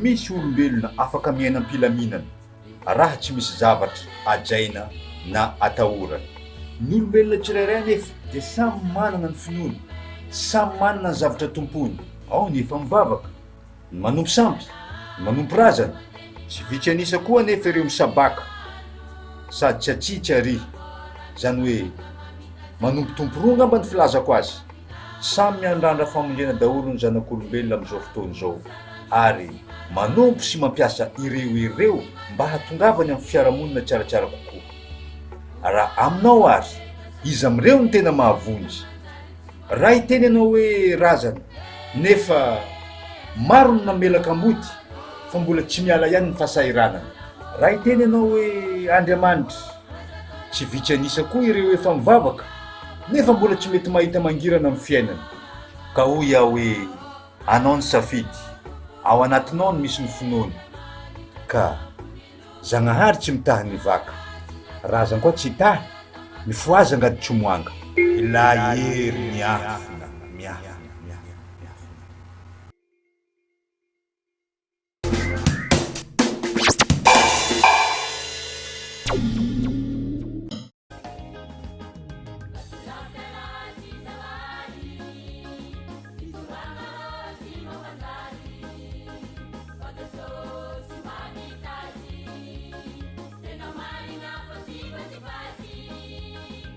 misy olombelona afaka miaina am-pilaminana raha tsy misy zavatra ajaina na atahorana. Ny olombelona tsirairay nefa dia samy manana ny finoany, samy manana ny zavatra tompony. Ao ny efa mivavaka, ny manompo sampy, ny manompo razana. Tsy vitsy anisa koa nefa ireo misabaka sady tsy atsitsy ary, zany hoe manompo tompo-roa ngamba ny filazako azy. Samy miandrandra famonjena daholo ny zanak'olombelona amin'izao fotoana izao, ary manompo sy mampiasa ireo mba hatongavany amin'ny fiarahamonina tsaratsara kokoa. Raha aminao ary, izy amin'ireo ny tena mahavonjy. Raha hiteny ianao hoe razana, nefa maro ny namelaka amboty fa mbola tsy miala ihany ny fahasahiranana. Raha hiteny ianao hoe Andriamanitra, tsy vitsy anisa koa ireo efa mivavaka nefa mbola tsy mety mahita mangirana amin'ny fiainana. Ka hoy aho hoe anao ny safidy, ao anatinao no misy ny finoany. Ka Zagnahary tsy mitahy ny vaka, razana koa tsy tahy, ny foazy angady tsy moanga. Ilay hery ny afo.